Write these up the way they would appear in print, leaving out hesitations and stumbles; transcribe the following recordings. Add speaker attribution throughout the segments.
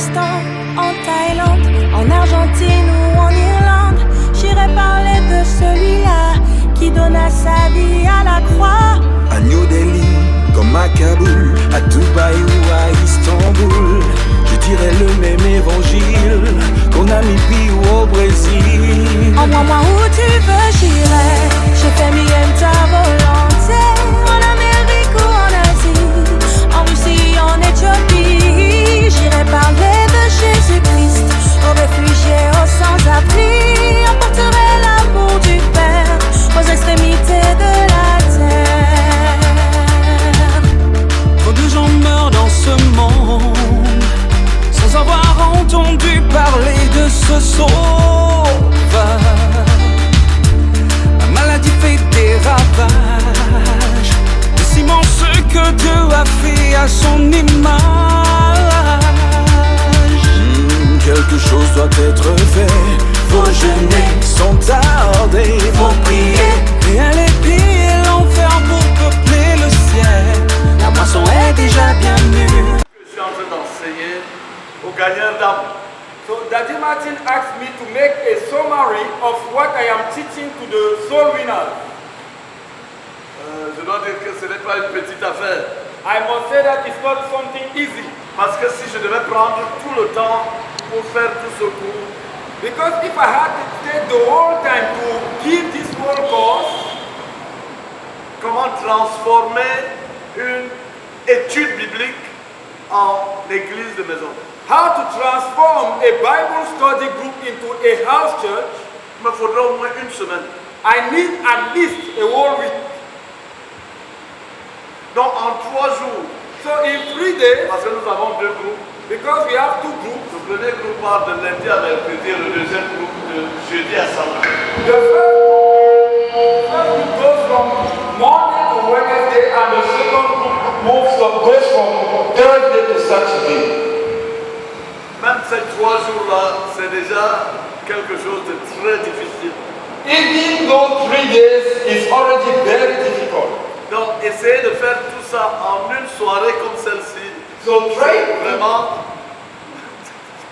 Speaker 1: Pakistan, en Thaïlande, en Argentine ou en Irlande, j'irai parler de celui-là qui donna sa vie à la croix.
Speaker 2: À New Delhi, comme à Kaboul, à Dubaï ou à Istanbul, je dirai le même évangile qu'en Namibie ou au Brésil.
Speaker 1: Envoie-moi où tu veux, j'irai. Je fais mieux ta volonté. En Amérique ou en Asie, en Russie, en Éthiopie, j'irai parler de Jésus-Christ aux réfugiés, aux sans-abri. Apporterai l'amour du Père aux extrémités de la terre.
Speaker 2: Trop de gens meurent dans ce monde sans avoir entendu parler de ce sauveur. La maladie fait des ravages, le ciment ce que Dieu a fait à son image. Quelque chose doit être fait, faut jeûner sans tarder, faut prier et aller piller l'enfer pour peupler le ciel. La moisson est déjà bien mûre.
Speaker 3: Je suis en train d'enseigner aux gagnants d'âme. So Daddy Martin asked me to make a summary of what I am teaching to the soul winners. Je dois dire que ce n'est pas une petite affaire. I must say that it's not something easy. Parce que si je devais prendre tout le temps pour faire tout ce cours, because if I had to take the whole time to give this whole course, comment transformer une étude biblique en église de maison? How to transform a Bible study group into a house church? Il me faudra au moins une semaine. I need at least a whole week. Donc en 3 jours. So in 3 days, parce que nous avons 2 groupes. Because we have 2 groups. Le premier groupe part de lundi à mercredi, le deuxième groupe de jeudi à samedi. The first group goes from Monday to Wednesday, and the second group goes from Thursday to Saturday. Même ces 3 jours-là, c'est déjà quelque chose de très difficile. Even those 3 days is already very difficult. Donc, essayez de faire tout ça en une soirée comme celle-ci. So vraiment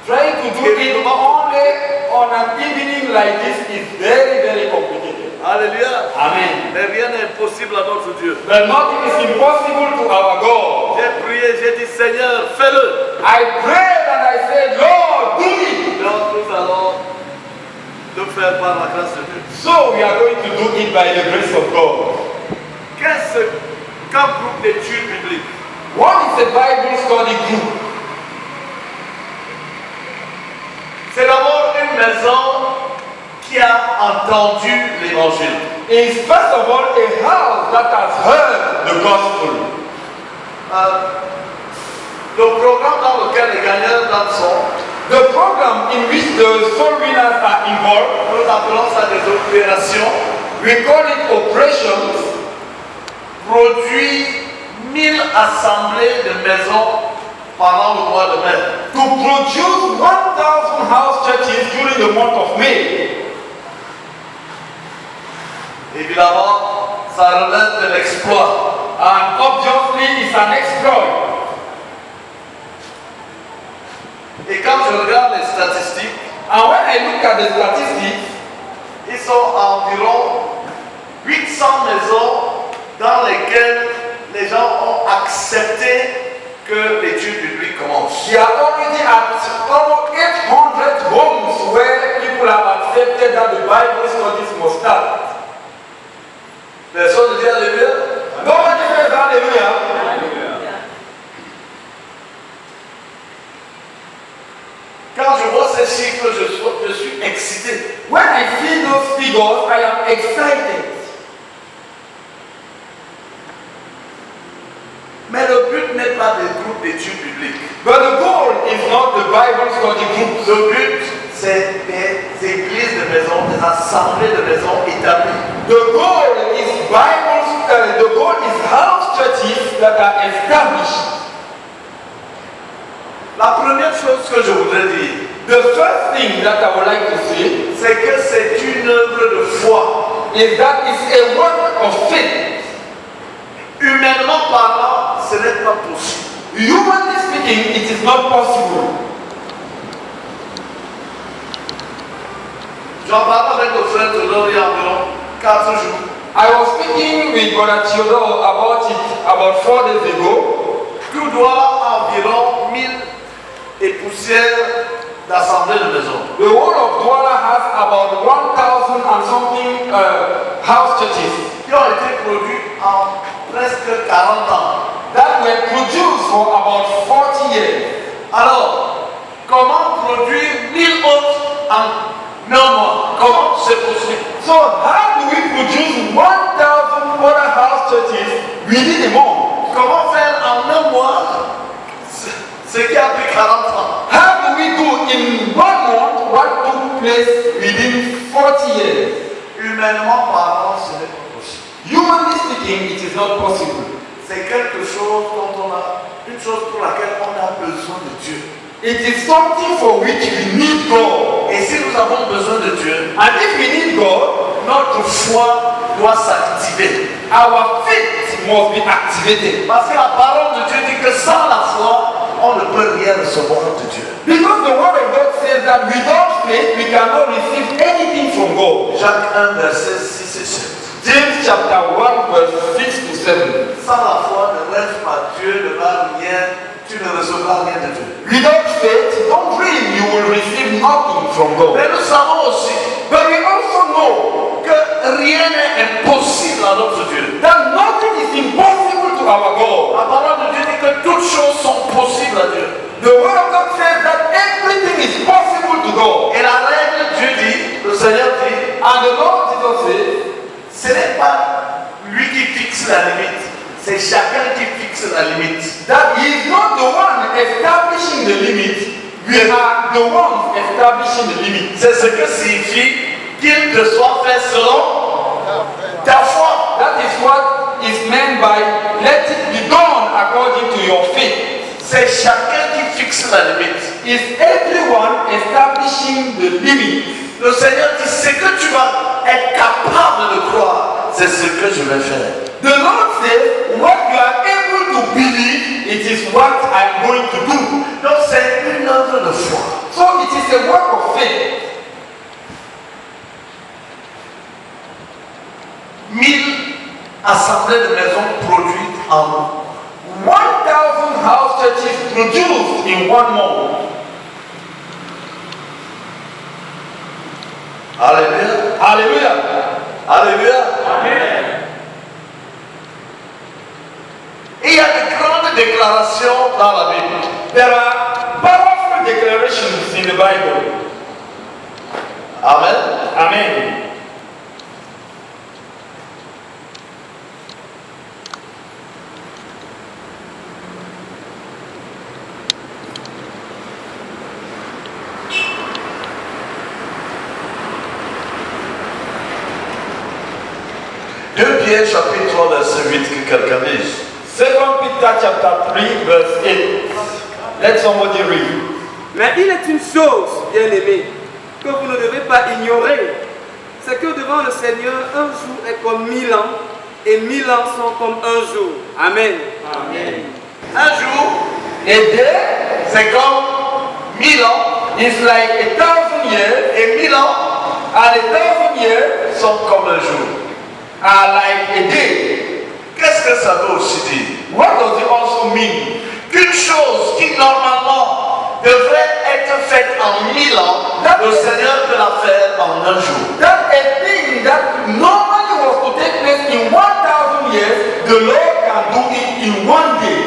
Speaker 3: trying to do it only on an evening like this is very, very complicated. Alléluia. Amen. Mais rien n'est impossible à notre Dieu. But nothing is impossible to our God. J'ai prié, j'ai dit Seigneur, fais-le. I prayed and I said, Lord, do it. Donc nous allons le faire par la grâce de Dieu. So we are going to do it by the grace of God. Qu'est-ce qu'un groupe d'études bibliques? What is a Bible study group? C'est d'abord une maison qui a entendu l'évangile. It's first of all a house that has heard the gospel. Le programme dans lequel les gagnants sont, the program in which the soul winners are involved, nous appelons ça des opérations. We call it operations. Produit 1000 assemblées de maisons pendant le mois de mai. To produce 1000 house churches during the month of May. Évidemment, ça relève de l'exploit. And obviously, it's an exploit. Et quand je regarde les statistiques, and when I look at the statistics, ils sont environ 800 maisons dans lesquelles les gens ont accepté que l'étude biblique commence. They are already at almost 800 homes where people have accepted that the Bible studies must start. Personne ne dit Alléluia. Nobody says Alléluia. Quand je vois ces chiffres, je suis excité. When I see those figures, I am excited. Mais le but n'est pas des groupes d'études bibliques. But the goal is not the Bible study groups. Le but, c'est des églises de maison, des assemblées de maison établies. The goal is house churches that are established. La première chose que je voudrais dire, the first thing that I would like to say, c'est que c'est une œuvre de foi. Is that it's a work of faith. Humainement parlant, ce n'est pas possible. Humanly speaking, it is not possible. J'en parlais avec le frère Théodore il y a environ 4 jours.
Speaker 4: I was speaking with Brother Theodore about it about 4 days ago.
Speaker 3: Tout doit environ 1000 et poussières d'assemblée de maison.
Speaker 4: The whole of Douala has about 1,000 and something house churches
Speaker 3: Qui ont été produits en presque 40 ans.
Speaker 4: that were produced for about 40 years.
Speaker 3: Alors, comment produire 1000 autres en 1 mois? Comment c'est possible?
Speaker 4: So how do we produce 1,000 other house churches within a month?
Speaker 3: Comment faire en 1 mois ce qui a pris 40 ans?
Speaker 4: How do we do in 1 month what took place within 40 years?
Speaker 3: Humainement parlant, ce n'est pas possible.
Speaker 4: Humanly speaking, it is not possible.
Speaker 3: C'est quelque chose dont on a, une chose pour laquelle on a besoin de Dieu.
Speaker 4: It is something for which we need God.
Speaker 3: Et si nous avons besoin de Dieu,
Speaker 4: And if we need God,
Speaker 3: notre foi doit s'activer.
Speaker 4: our faith must be activated.
Speaker 3: Parce que la parole de Dieu dit que sans la foi, on ne peut rien recevoir de Dieu.
Speaker 4: Because the word of God says that without faith we cannot receive anything from God.
Speaker 3: Jacques 1, verset 6 et 7.
Speaker 4: James chapter 1 verse 6 to 7.
Speaker 3: Sans la foi, ne rêve pas, Dieu ne va rien, tu ne recevras rien de Dieu.
Speaker 4: Without faith, don't dream you will receive nothing from God.
Speaker 3: Mais nous savons aussi
Speaker 4: But we also know
Speaker 3: que rien n'est impossible à notre Dieu.
Speaker 4: that nothing is impossible to our God.
Speaker 3: La parole de Dieu dit que toutes choses sont possibles à Dieu.
Speaker 4: The word of God says that everything is possible to God.
Speaker 3: Et la règle, Dieu dit, le Seigneur dit,
Speaker 4: And the Lord Jesus says,
Speaker 3: ce n'est pas lui qui fixe la limite, c'est chacun qui fixe la limite.
Speaker 4: that He is not the one establishing the limit. We are the ones establishing the limit.
Speaker 3: C'est ce que signifie qu'il te soit fait selon ta foi.
Speaker 4: That is what is meant by let it be done according to your faith.
Speaker 3: C'est chacun qui fixe la limite.
Speaker 4: Is everyone establishing the limit?
Speaker 3: Le Seigneur dit, ce que tu vas être capable de croire, c'est ce que je vais faire.
Speaker 4: The Lord says, what you are able to believe, it is what I am going to do.
Speaker 3: Donc c'est une œuvre de foi.
Speaker 4: So it is a work of faith.
Speaker 3: 1000 assemblées de maisons produites en
Speaker 4: 1,000 house churches produced in 1 month.
Speaker 3: Alléluia.
Speaker 4: Hallelujah.
Speaker 3: Alléluia. Et il y a de grandes déclarations dans la Bible.
Speaker 4: There are powerful declarations in the Bible.
Speaker 3: Amen.
Speaker 4: Amen.
Speaker 3: Pierre chapitre 3 verset 8 que quelqu'un dise.
Speaker 4: 2 Peter chapter 3 verse 8. Let somebody read.
Speaker 5: Mais il est une chose, bien-aimés, que vous ne devez pas ignorer. C'est que devant le Seigneur, un jour est comme 1000 ans, et 1000 ans sont comme un jour. Amen.
Speaker 4: Amen.
Speaker 3: Un jour,
Speaker 4: A day
Speaker 3: c'est comme 1000 ans,
Speaker 4: is like 1,000 years,
Speaker 3: et 1000 ans
Speaker 4: and 1,000 years
Speaker 3: sont comme un jour.
Speaker 4: are like a day.
Speaker 3: Qu'est-ce que ça veut aussi dire?
Speaker 4: What does it also mean?
Speaker 3: Qu'une chose qui normalement devrait être faite en 1000 ans, le Seigneur peut la faire en un jour.
Speaker 4: That a thing that normally was to take place in 1,000 years, the Lord can do it in 1 day.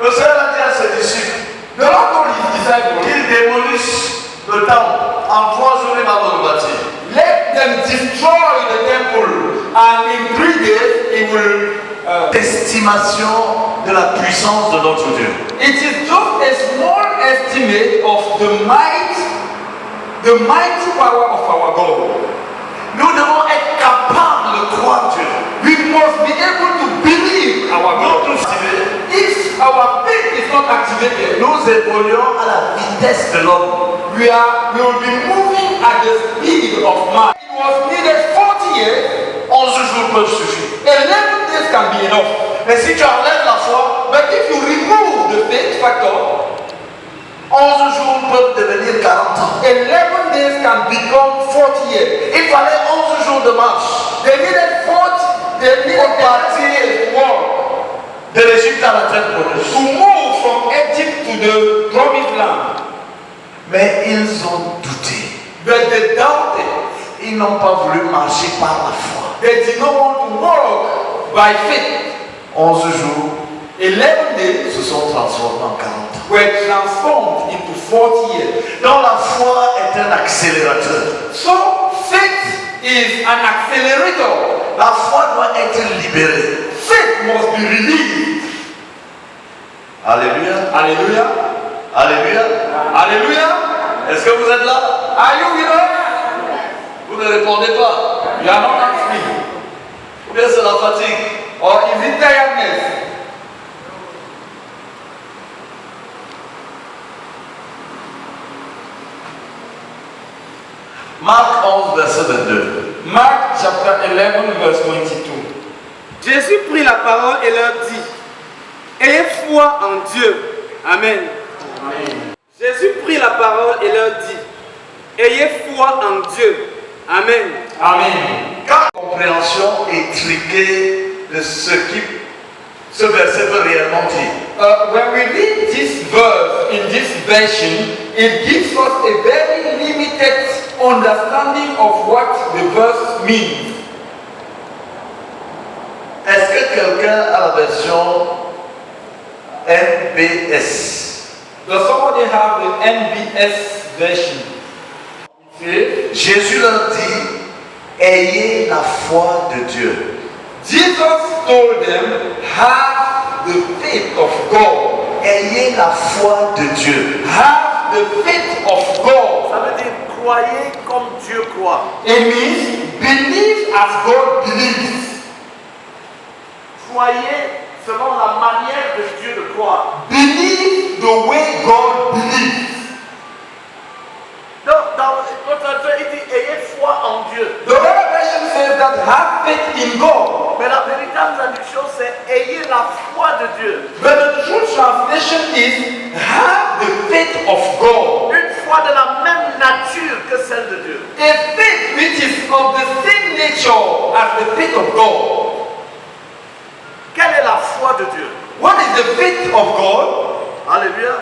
Speaker 3: Le Seigneur a dit à ses disciples
Speaker 4: The Lord told his disciples,
Speaker 3: qu'ils démolissent le temple. En 3 jours, il va le rebâtir.
Speaker 4: let them destroy the temple, and in 3 days he will.
Speaker 3: Estimation de la puissance de notre Dieu.
Speaker 4: It is just a small estimate of the mighty power of our God.
Speaker 3: Nous devons être capables de croire Dieu.
Speaker 4: We must be able to believe our God.
Speaker 3: Notre
Speaker 4: If our faith is not activated,
Speaker 3: nous évoluons à la vitesse de l'homme.
Speaker 4: we will be moving at the speed of man. It was needed 40 years.
Speaker 3: 11 jours peuvent suffire.
Speaker 4: 11 days can be enough.
Speaker 3: Mais si tu enlèves la foi,
Speaker 4: But if you remove the faith factor, 11 jours peuvent devenir 40 ans. 11 days can become 40 years. Il fallait 11 jours de marche. They needed 40. They needed partir et walk. De l'Égypte à la terre promise. To move from Egypt to the promised land. Mais ils ont douté. But they doubted. Ils n'ont pas voulu marcher par la foi. They did not want to walk by faith. 11 jours. 11 days
Speaker 2: se sont transformés en 40 ans.
Speaker 4: were transformed into 40 years.
Speaker 2: Donc la foi est un accélérateur.
Speaker 4: So faith is an accelerator.
Speaker 2: La foi doit être libérée.
Speaker 4: Faith must be released.
Speaker 2: Alléluia.
Speaker 4: Hallelujah.
Speaker 2: Alléluia.
Speaker 4: Hallelujah.
Speaker 2: Est-ce que vous êtes là?
Speaker 4: Are you with us?
Speaker 2: Vous ne répondez pas.
Speaker 4: You are not answering.
Speaker 2: Ou bien c'est la fatigue.
Speaker 4: Or is it tiredness?
Speaker 2: Marc 11, verset 22.
Speaker 4: Mark chapter 11 verse 22.
Speaker 5: Jésus prit la parole et leur dit, ayez foi en Dieu. Amen.
Speaker 4: Amen.
Speaker 5: Jésus prit la parole et leur dit, ayez foi en Dieu. Amen.
Speaker 4: Amen.
Speaker 2: Quand la compréhension est triquée de ce verset veut réellement dire.
Speaker 4: When we read this verse in this version, it gives us a very limited understanding of what the verse means.
Speaker 2: Est-ce que quelqu'un a la version NBS?
Speaker 4: Does somebody have the NBS version?
Speaker 2: Jésus leur dit, ayez la foi de Dieu.
Speaker 4: Jesus told them, have the faith of God.
Speaker 2: Ayez la foi de Dieu.
Speaker 4: Have the faith of God.
Speaker 3: Ça veut dire croyez comme Dieu croit.
Speaker 4: It means believe as God believes.
Speaker 3: Croyez selon la manière de Dieu de croire.
Speaker 4: Believe the way God believes.
Speaker 3: Donc, dans notre traduction, il dit ayez foi en Dieu.
Speaker 4: The other version says that have faith in God.
Speaker 3: Mais la véritable traduction, c'est ayez la foi de Dieu.
Speaker 4: But the true translation is have the faith of God.
Speaker 3: Une foi de la même nature que celle de Dieu.
Speaker 4: A faith which is of the same nature as the faith of God.
Speaker 3: Quelle est la foi de Dieu?
Speaker 4: What is the faith of God?
Speaker 3: Alléluia.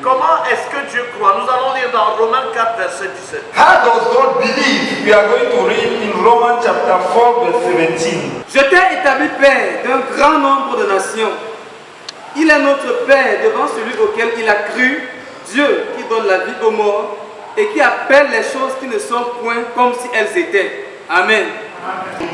Speaker 3: Comment est-ce que Dieu croit? Nous allons lire dans Romains 4, verset 17.
Speaker 4: How does God believe? We are going to read in Romans chapter 4 verse 17.
Speaker 5: Je t'ai établi Père d'un grand nombre de nations. Il est notre Père devant celui auquel il a cru, Dieu qui donne la vie aux morts et qui appelle les choses qui ne sont point comme si elles étaient. Amen.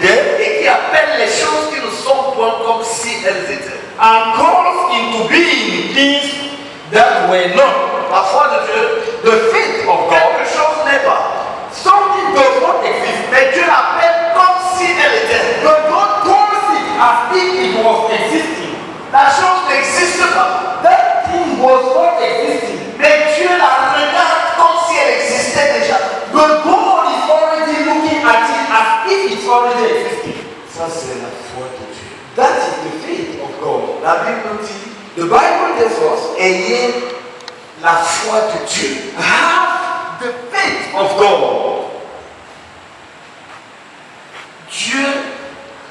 Speaker 2: Et qui appelle les choses qui ne sont point comme si elles étaient.
Speaker 4: And calls into being things that were not.
Speaker 2: La foi de Dieu,
Speaker 4: The faith of God.
Speaker 2: quelque chose n'est pas.
Speaker 4: Something does not exist,
Speaker 2: Mais Dieu l'appelle comme si elle était.
Speaker 4: but God calls it as if it was existing.
Speaker 2: La chose n'existe pas.
Speaker 4: That thing was not existing,
Speaker 2: Mais Dieu la regarde comme si elle existait déjà.
Speaker 4: but God is already looking at it as if it's already existing.
Speaker 2: Ça, c'est la foi de Dieu.
Speaker 4: That is the faith of God.
Speaker 2: La Bible nous dit,
Speaker 4: The Bible tells us,
Speaker 2: ayez la foi de Dieu.
Speaker 4: have the faith of God.
Speaker 2: Dieu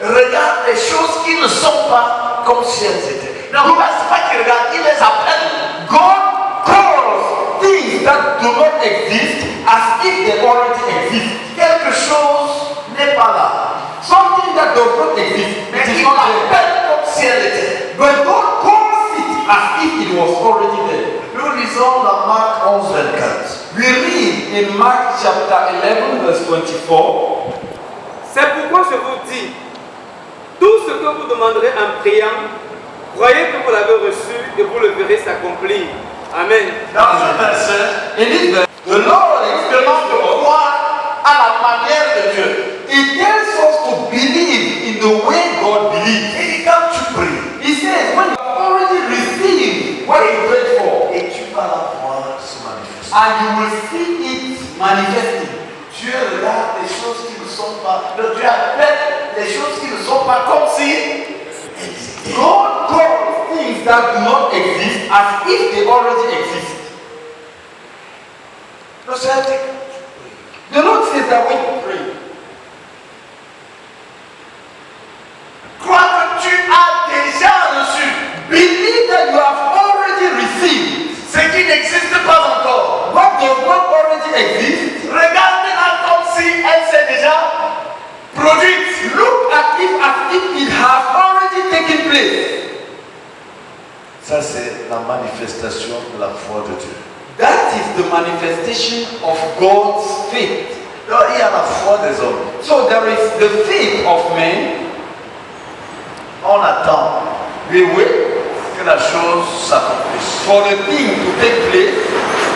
Speaker 2: regarde les choses qui ne sont pas comme si elles étaient. Non, c'est pas qu'il regarde, il les appelle.
Speaker 4: God calls things that do not exist as if they already exist.
Speaker 2: Quelque chose n'est pas là.
Speaker 4: Something that does not exist,
Speaker 2: Mais
Speaker 4: it is
Speaker 2: il
Speaker 4: not there.
Speaker 2: l'appelle comme si elle était.
Speaker 4: But God calls it as if it was already there.
Speaker 2: Nous lisons dans Marc 11, 24.
Speaker 4: We read in Mark chapter 11 verse 24.
Speaker 5: C'est pourquoi je vous dis, tout ce que vous demanderez en priant, croyez que vous l'avez reçu et vous le verrez s'accomplir. Amen.
Speaker 2: Dans ce verset,
Speaker 4: In this verse, the Lord
Speaker 2: il
Speaker 4: explains
Speaker 2: demande de
Speaker 4: to us.
Speaker 2: croire à la manière de Dieu.
Speaker 4: He tells us to believe in the way God believes.
Speaker 2: Il dit quand tu pries,
Speaker 4: He says, when you have already received what you prayed for,
Speaker 2: et tu vas la voir se manifester.
Speaker 4: and you will see it manifesting.
Speaker 2: Dieu regarde les choses qui ne sont pas. Dieu appelle les choses qui ne sont pas comme si.
Speaker 4: God calls things that do not exist as if they already exist. Le Seigneur dit,
Speaker 5: The Lord says that when you pray,
Speaker 4: crois que tu as déjà reçu
Speaker 5: believe that you have already received
Speaker 4: ce qui n'existe pas encore.
Speaker 5: what does not already exist.
Speaker 4: Regarde maintenant comme si elle s'est déjà produite.
Speaker 5: Look at it as if it has already taken place.
Speaker 4: Ça, c'est la manifestation de la foi de Dieu.
Speaker 5: That is the manifestation of God's faith.
Speaker 4: Donc, il y a la foi des hommes.
Speaker 5: So there is the faith of men.
Speaker 4: On attend
Speaker 5: We wait
Speaker 4: que la chose s'accomplisse.
Speaker 5: for the thing to take place.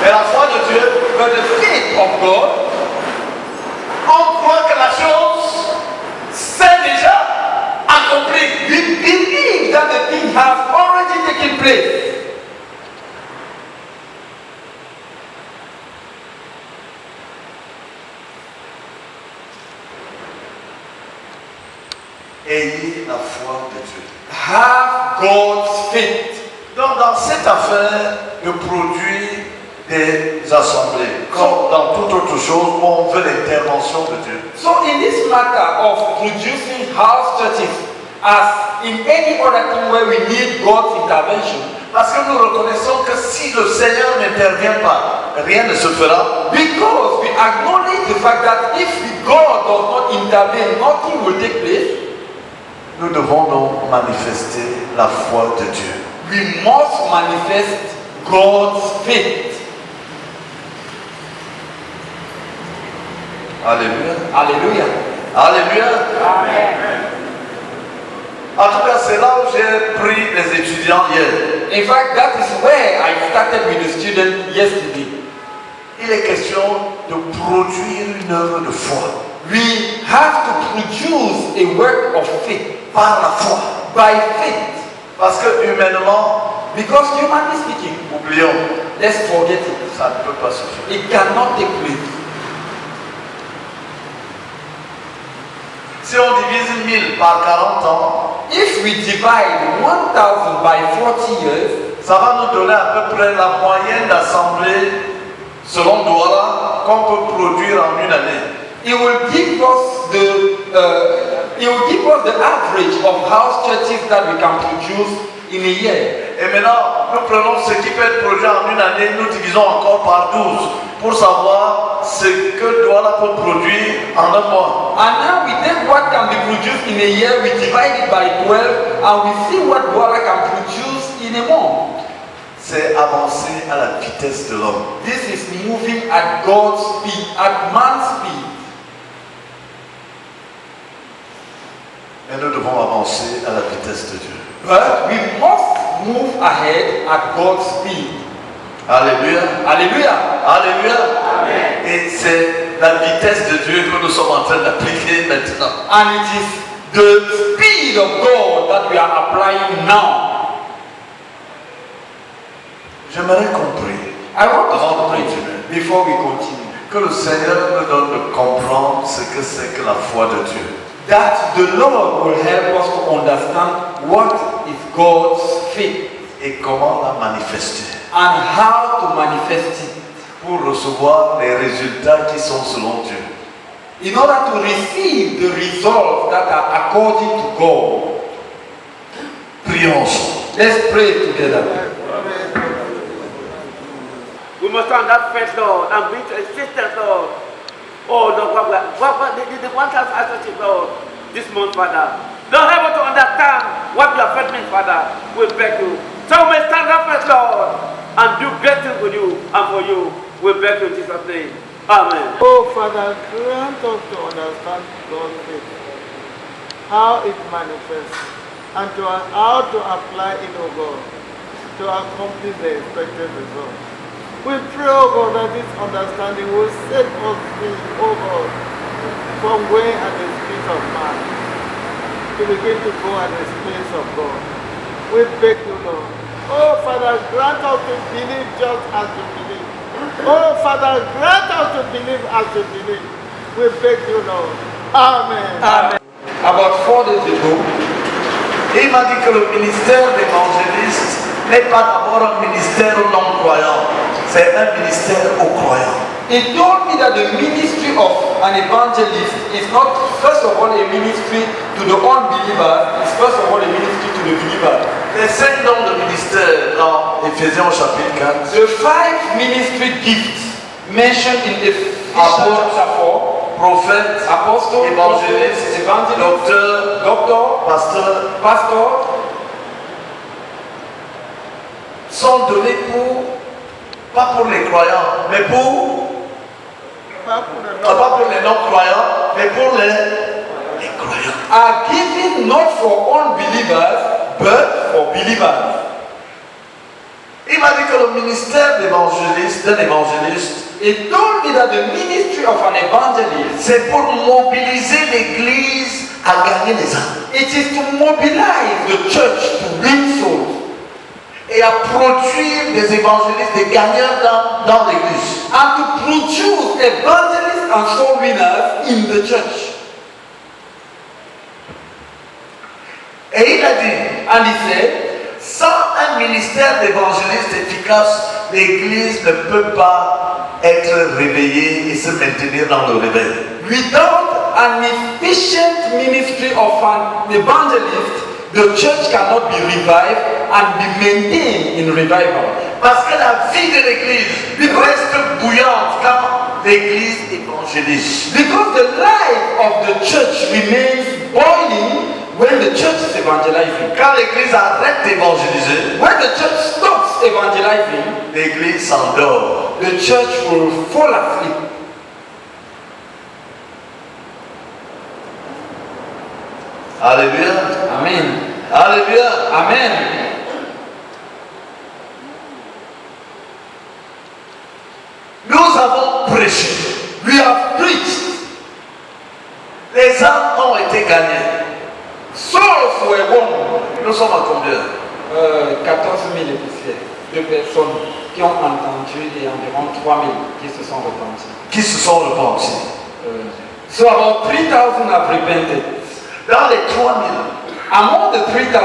Speaker 4: Mais la foi de Dieu,
Speaker 5: But the faith of God,
Speaker 4: on croit que la chose s'est déjà accomplie.
Speaker 5: we believe that the thing has already taken place.
Speaker 4: Ayez la foi de Dieu.
Speaker 5: Have God's faith.
Speaker 4: Donc, dans cette affaire de produire des assemblées, comme dans toute autre chose où on veut l'intervention de Dieu,
Speaker 5: So in this matter of producing house churches, as in any other thing where we need God's intervention,
Speaker 4: parce que nous reconnaissons que si le Seigneur n'intervient pas, rien ne se fera.
Speaker 5: because we acknowledge the fact that if God does not intervene, nothing will take place.
Speaker 4: Nous devons donc manifester la foi de Dieu.
Speaker 5: We must manifest God's faith.
Speaker 4: Alléluia.
Speaker 5: Hallelujah.
Speaker 4: Alléluia. En tout cas, c'est là où j'ai pris les étudiants hier.
Speaker 5: In fact, that is where I started with the student yesterday.
Speaker 4: Il est question de produire une œuvre de foi
Speaker 5: We have to produce a work of faith
Speaker 4: par la foi.
Speaker 5: by faith.
Speaker 4: Parce que humainement,
Speaker 5: Because humanly speaking,
Speaker 4: oublions,
Speaker 5: let's forget it.
Speaker 4: ça ne peut pas se faire.
Speaker 5: It cannot take place.
Speaker 4: Si on divise 1000 par 40 ans,
Speaker 5: If we divide 1,000 by 40 years,
Speaker 4: ça va nous donner à peu près la moyenne d'assemblée selon Douala qu'on peut produire en une année.
Speaker 5: it will give us the average of house churches that we can produce in a year.
Speaker 4: Et maintenant, nous prenons ce qui peut être produit en une année, nous divisons encore par 12 pour savoir ce que Douala peut produire en un mois.
Speaker 5: And now we take what can be produced in a year, we divide it by 12, and we see what Douala can produce in a month.
Speaker 4: C'est avancer à la vitesse de l'homme.
Speaker 5: This is moving at God's speed, at man's speed.
Speaker 4: Mais nous devons avancer à la vitesse de Dieu.
Speaker 5: But we must move ahead at God's speed.
Speaker 4: Alléluia.
Speaker 5: Hallelujah.
Speaker 4: Alléluia. Et c'est la vitesse de Dieu que nous sommes en train d'appliquer maintenant.
Speaker 5: And it is the speed of God that we are applying now.
Speaker 4: J'aimerais comprendre,
Speaker 5: I want us
Speaker 4: avant
Speaker 5: to
Speaker 4: de
Speaker 5: pray
Speaker 4: continuer,
Speaker 5: before we continue
Speaker 4: que le Seigneur nous donne de comprendre ce que c'est que la foi de Dieu.
Speaker 5: that the Lord will help us to understand what is God's faith
Speaker 4: Et comment la manifester
Speaker 5: and how to manifest it
Speaker 4: pour recevoir les résultats qui sont selon Dieu.
Speaker 5: in order to receive the results that are according to God.
Speaker 4: Prions ensemble.
Speaker 5: Let's pray together.
Speaker 6: We must understand faith, Lord, and be consistent, Lord. Oh, Lord, the one time associate, Lord, this month, Father. Don't help us to understand what your faith means, Father. We beg you. So we may stand up first, Lord, and do great things with you and for you. We beg you in Jesus' name. Amen.
Speaker 7: Oh, Father, grant us to understand God's faith, how it manifests, and how to apply it, oh God, to accomplish the expected result. We pray, oh God, that this understanding will set us free, oh God, from going at the speed of man to begin to go at the space of God. We beg you, Lord. Oh, Father, grant us to believe just as you believe. Oh, Father, grant us to believe as you believe. We beg you, Lord. Amen.
Speaker 5: Amen. About 4 days ago,
Speaker 4: Et il m'a dit que le ministère d'évangéliste n'est pas d'abord un ministère non croyant. C'est un ministère aux croyants.
Speaker 5: He told me that the ministry of an evangelist is not first of all a ministry to the unbelievers, it's first of all a ministry to the believers.
Speaker 4: Les 5 noms de ministère dans Éphésiens au chapitre 4.
Speaker 5: The 5 ministry gifts mentioned in Ephesians chapter 4,
Speaker 4: Prophète,
Speaker 5: apostle,
Speaker 4: évangéliste,
Speaker 5: evangelist, doctor, pastor,
Speaker 4: sont donnés pas pour les croyants, mais pas pour les non-croyants, mais pour les croyants.
Speaker 5: are given not for unbelievers, but for believers.
Speaker 4: Il m'a dit que le ministère d'un évangéliste,
Speaker 5: He told me that the ministry of an evangelist,
Speaker 4: c'est pour mobiliser l'église à gagner les âmes
Speaker 5: it is to mobilize the church to win souls
Speaker 4: et à produire des évangélistes, des gagnants dans l'église.
Speaker 5: and to produce evangelists and soul winners in the church.
Speaker 4: Et il a dit,
Speaker 5: And he said,
Speaker 4: sans un ministère d'évangéliste efficace, l'église ne peut pas être réveillée et se maintenir dans le réveil.
Speaker 5: without an efficient ministry of an evangelist, the church cannot be revived and be maintained in revival.
Speaker 4: Parce que la vie de l'église reste bouillante quand l'église évangélise.
Speaker 5: Because the life of the church remains boiling when the church is evangelizing.
Speaker 4: Quand l'église arrête d'évangéliser,
Speaker 5: When the church stops evangelizing,
Speaker 4: l'église s'endort.
Speaker 5: the church will fall asleep.
Speaker 4: Alléluia.
Speaker 5: Amen.
Speaker 4: Alléluia.
Speaker 5: Amen.
Speaker 4: Nous avons prêché.
Speaker 5: We have preached.
Speaker 4: Les âmes ont été gagnées.
Speaker 5: Souls were won.
Speaker 4: Nous sommes à combien?
Speaker 5: 14 000 épiciers de personnes qui ont entendu et environ 3 000 qui se sont repentis.
Speaker 4: Qui se sont repentis.
Speaker 5: So about 3,000 have repented.
Speaker 4: Dans les 3000,
Speaker 5: Among the 3,000,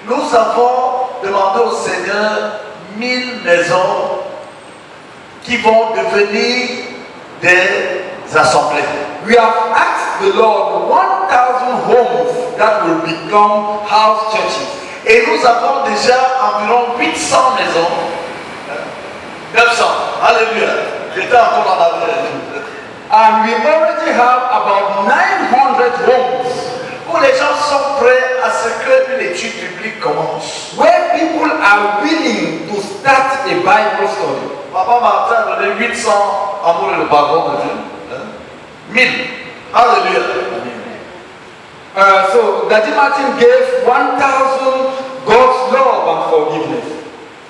Speaker 4: nous avons demandé au Seigneur 1000 maisons qui vont devenir des assemblées.
Speaker 5: we have asked the Lord 1,000 homes that will become house churches.
Speaker 4: Et nous avons déjà environ 800 maisons. 900. Alléluia. J'étais encore dans la vie.
Speaker 5: And we already have about 900 homes
Speaker 4: Où les gens sont prêts à ce qu'une étude biblique commence.
Speaker 5: where people are willing to start a Bible study.
Speaker 4: Papa Martin a donné 800 amours et le pardon de Dieu. 1000. Alléluia.
Speaker 5: So Daddy Martin gave 1,000 God's love and forgiveness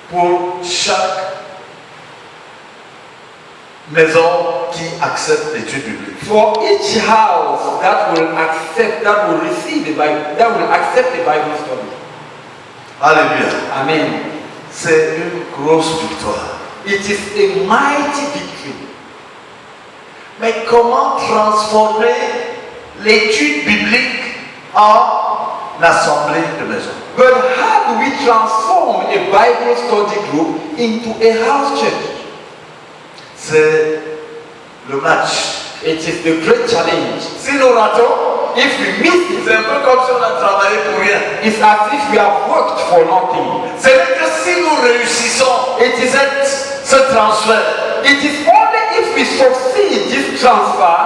Speaker 4: Pour chaque maison qui accepte l'étude biblique.
Speaker 5: for each house that will accept, that will receive the Bible, that will accept the Bible study.
Speaker 4: Alléluia.
Speaker 5: Amen.
Speaker 4: C'est une grosse victoire.
Speaker 5: It is a mighty victory.
Speaker 4: Mais comment transformer l'étude biblique en assemblée de maison?
Speaker 5: But how do we transform a Bible study group into a house church?
Speaker 4: C'est le match.
Speaker 5: It is the great challenge.
Speaker 4: Si nous ratons,
Speaker 5: If we miss it,
Speaker 4: c'est un peu comme si on a travaillé pour rien.
Speaker 5: it's as if we have worked for nothing.
Speaker 4: C'est que si nous réussissons ce transfert,
Speaker 5: It is only if we succeed this transfer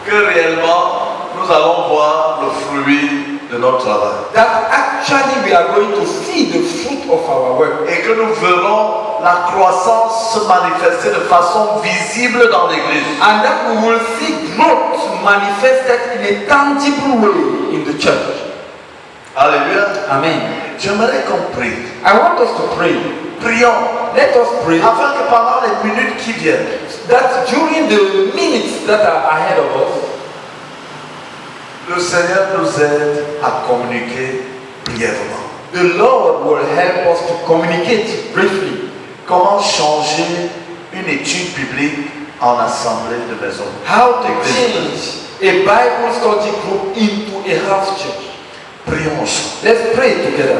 Speaker 4: que réellement nous allons voir le fruit de notre travail.
Speaker 5: that actually we are going to see the fruit of our work.
Speaker 4: Et que nous verrons la croissance se manifester de façon visible dans l'église.
Speaker 5: And that we will see growth manifested in a tangible way in the church.
Speaker 4: Alléluia.
Speaker 5: Amen.
Speaker 4: J'aimerais qu'on prie.
Speaker 5: I want us to pray.
Speaker 4: Prions
Speaker 5: Let us pray
Speaker 4: afin que pendant les minutes qui viennent,
Speaker 5: that during the minutes that are ahead of us,
Speaker 4: le Seigneur nous aide à communiquer brièvement.
Speaker 5: the Lord will help us to communicate briefly
Speaker 4: Comment changer une étude biblique en assemblée de maison.
Speaker 5: how to change a Bible study group into a house church.
Speaker 4: Prions ensemble.
Speaker 5: Let's pray together.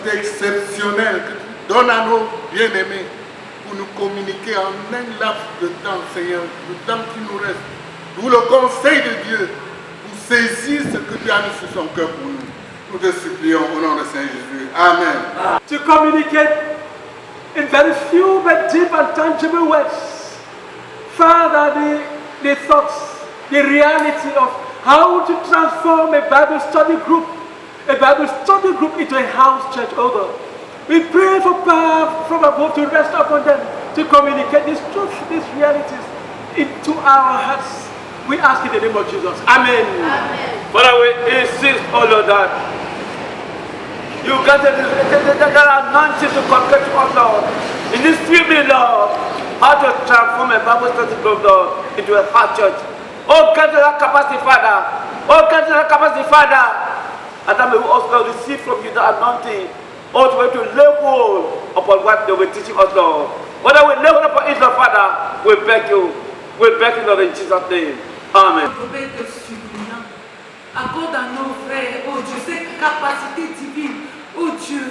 Speaker 8: capacité exceptionnelle que tu donnes à nos bien-aimés pour nous communiquer en un laps de temps, Seigneur, le temps qui nous reste. D'où le conseil de Dieu pour saisir ce que tu as mis sur son cœur pour nous. Nous te supplions au nom de Saint Jésus. Amen.
Speaker 9: To communicate in very few but deep and tangible words, Father, the thoughts, the reality of how to transform a Bible study group into a house church, oh God. We pray for power from above to rest upon them, to communicate this truth, these realities into our hearts. We ask in the name of Jesus. Amen.
Speaker 6: Amen. Father, we insist, oh Lord, that you get the anointing to communicate to us, Lord. In this few minutes, Lord, how to transform a Bible study group, Lord, into a heart church. Oh, get that capacity, Father. Oh, get that capacity, Father. And then we will also receive from you the anointing, oh, to lay hold upon what they were teaching us, Lord. Whether we lay hold upon it, Lord, Father, we beg you, Lord, in Jesus' name. Amen.
Speaker 1: Accorde à nos frères, oh Dieu, cette capacité divine, oh Dieu,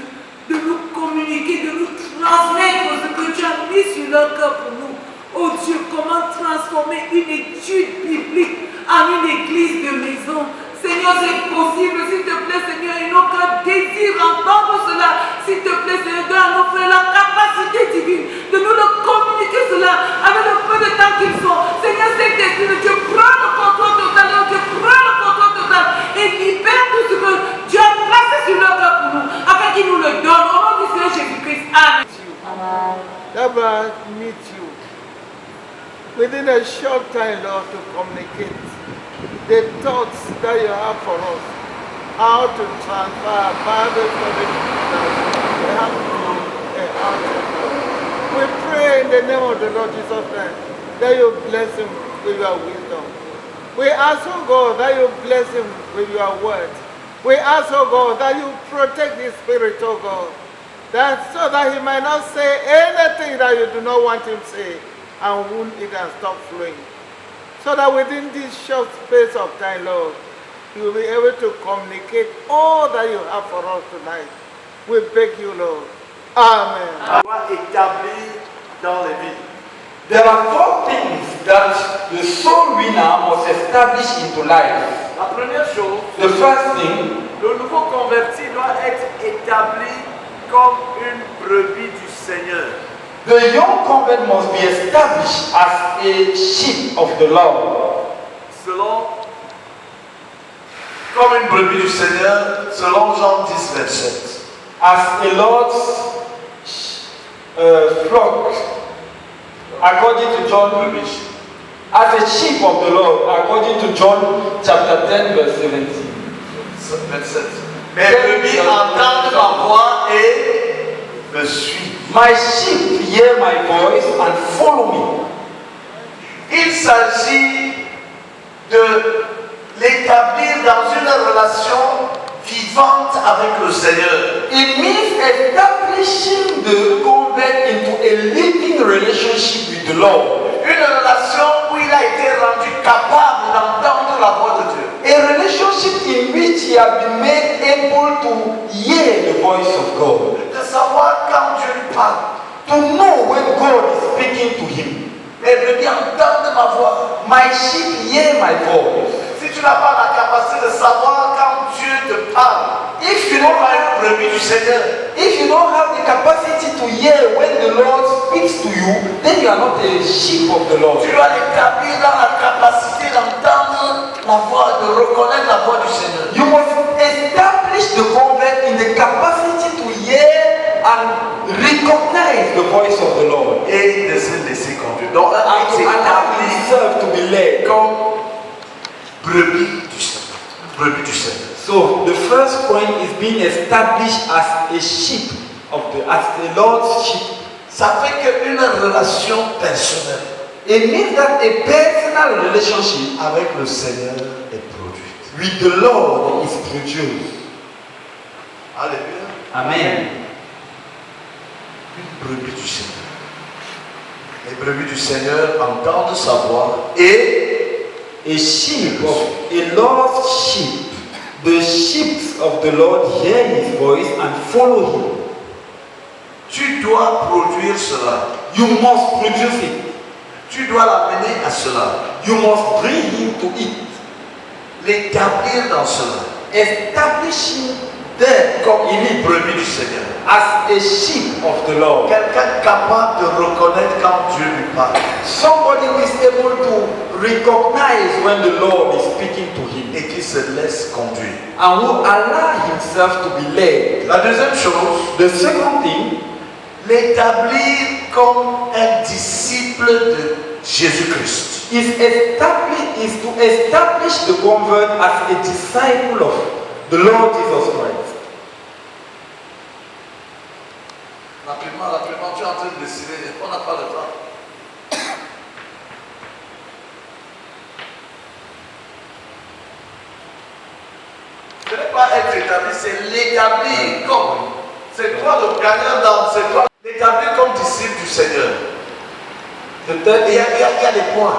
Speaker 1: de nous communiquer, de nous transmettre ce que tu as mis sur leur cœur pour nous. Oh Dieu, comment transformer une étude biblique en une église de maison. Seigneur, c'est possible, s'il te plaît, Seigneur, et nos cœurs désirent entendre cela. S'il te plaît, Seigneur, donne à nos frères la capacité divine de nous le communiquer cela avec le peu de temps qu'ils sont. Seigneur, c'est esprit de Dieu, prends le contrôle total, Dieu, prends le contrôle total et libère tout ce que Dieu a placé sur leur cœur pour nous, afin qu'il nous le donne. Au nom du Seigneur Jésus-Christ. Amen.
Speaker 7: Never meet you. Within a short time, Lord, to communicate the thoughts that you have for us, how to transfer Bible study we have to we pray in the name of the Lord Jesus Christ that you bless him with your wisdom. We ask, oh God, that you bless him with your word. We ask, oh God, that you protect his spirit, oh God, that so that he might not say anything that you do not want him to say and wound it and stop flowing. So that within this short space of time, Lord, you will be able to communicate all that you have for us tonight. We beg you, Lord. Amen.
Speaker 3: Établi dans les vies.
Speaker 4: There are 4 things that the soul winner must establish into life.
Speaker 3: La première chose,
Speaker 4: The first thing,
Speaker 3: le nouveau converti doit être établi comme une brebis du Seigneur.
Speaker 4: the young convert must be established as a sheep of the Lord.
Speaker 3: Selon, comme une brebis du Seigneur, selon Jean 10, 27.
Speaker 4: As a Lord's flock, according to John, as a sheep of the Lord, according to John chapter 10, verse 17.
Speaker 3: 27. Mes brebis entendent ma voix et me suivent.
Speaker 4: My sheep hear my voice and follow me.
Speaker 3: Il s'agit de l'établir dans une relation vivante avec le Seigneur.
Speaker 4: It means establishing the convert into a living relationship with the Lord.
Speaker 3: Une relation où il a été rendu capable d'entendre la voix de Dieu.
Speaker 4: A relationship in which he has been made able to hear the voice of God.
Speaker 3: De savoir quand Dieu lui parle.
Speaker 4: To know when God is speaking to him.
Speaker 3: Mes brebis entendent ma voix.
Speaker 4: My sheep hear my voice.
Speaker 3: Si tu n'as pas la capacité de savoir quand Dieu te parle,
Speaker 4: If
Speaker 3: tu
Speaker 4: you
Speaker 3: n'es
Speaker 4: don't
Speaker 3: pas
Speaker 4: have,
Speaker 3: une brebis du Seigneur.
Speaker 4: if you don't have the capacity to hear when the Lord speaks to you, then you are not a sheep of the Lord.
Speaker 3: Tu dois l'établir dans la capacité d'entendre la voix, de reconnaître la voix du Seigneur.
Speaker 4: You must establish the convert in the capacity to hear and recognize the voice of the Lord.
Speaker 3: Et de se laisser conduire. Donc,
Speaker 4: And to
Speaker 3: c'est
Speaker 4: allow
Speaker 3: établi
Speaker 4: himself to be led.
Speaker 3: comme brebis du Seigneur. Brebis du Seigneur.
Speaker 4: So the first point is being established as a sheep as the Lord's sheep.
Speaker 3: Ça fait qu'une relation personnelle
Speaker 4: It means that a personal relationship
Speaker 3: avec le Seigneur est produite.
Speaker 4: with the Lord is produced.
Speaker 3: Alléluia.
Speaker 4: Amen.
Speaker 3: Une brebis du Seigneur. Les brebis du Seigneur entendent sa voix et
Speaker 4: A sheep of a Lord's sheep
Speaker 10: The sheep of the Lord hear his voice and follow him.
Speaker 4: Tu dois produire cela.
Speaker 10: You must produce it.
Speaker 4: Tu dois l'amener à cela.
Speaker 10: You must bring him to it.
Speaker 4: L'établir dans cela.
Speaker 10: Establish him
Speaker 4: D'être comme une brebis du Seigneur.
Speaker 10: as a sheep of the Lord.
Speaker 4: Quelqu'un capable de reconnaître quand Dieu lui parle.
Speaker 10: Somebody who is able to recognize when the Lord is speaking to him
Speaker 4: Et qui se laisse conduire.
Speaker 10: and who allow himself to be led.
Speaker 4: La deuxième chose,
Speaker 10: The second thing,
Speaker 4: l'établir comme un disciple de Jésus-Christ.
Speaker 10: is to establish the convert as a disciple of the Lord Jesus Christ.
Speaker 4: Rapidement, tu es en train de décider, on n'a pas le temps. Ce n'est pas être établi, c'est l'établir comme. C'est toi le gagnant dans, c'est toi l'établir comme disciple du Seigneur.
Speaker 10: The third
Speaker 4: Il y
Speaker 10: thing,
Speaker 4: a des points.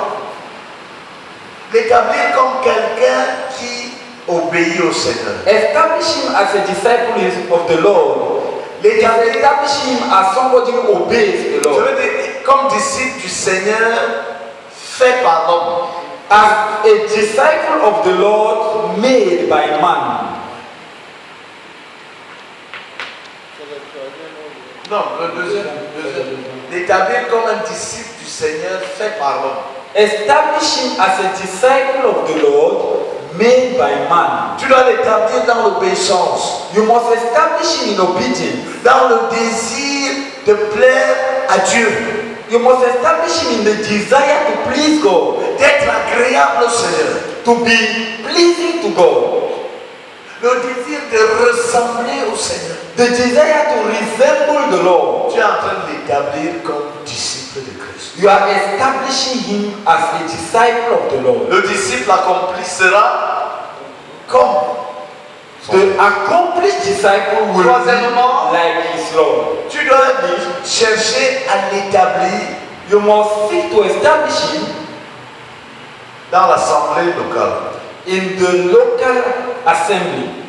Speaker 4: L'établir comme quelqu'un qui obéit au Seigneur.
Speaker 10: establish him as a disciple of the Lord.
Speaker 4: L'établir,
Speaker 10: Establish him as somebody who obeys the
Speaker 4: je
Speaker 10: Lord.
Speaker 4: veux dire, comme disciple du Seigneur fait par l'homme.
Speaker 10: As a disciple of the Lord made by man.
Speaker 4: Non, le deuxième. L'établir comme un disciple du Seigneur fait par l'homme.
Speaker 10: Establish him as a disciple of the Lord made by man.
Speaker 4: Tu dois l'établir dans l'obéissance,
Speaker 10: You must establish him in obedience.
Speaker 4: dans le désir de plaire à Dieu,
Speaker 10: You must establish him in the desire to please God,
Speaker 4: d'être agréable au Seigneur,
Speaker 10: to be pleasing to God,
Speaker 4: le désir de ressembler au Seigneur.
Speaker 10: the desire to resemble the Lord.
Speaker 4: Tu es en train de l'établir comme disciple de Christ.
Speaker 10: You are establishing him as a disciple of the Lord.
Speaker 4: Le disciple accompli sera comme.
Speaker 10: The accomplished disciple will
Speaker 4: Troisièmement,
Speaker 10: be like his Lord.
Speaker 4: tu dois chercher à l'établir
Speaker 10: You must seek to establish him
Speaker 4: dans l'assemblée locale.
Speaker 10: in the local assembly.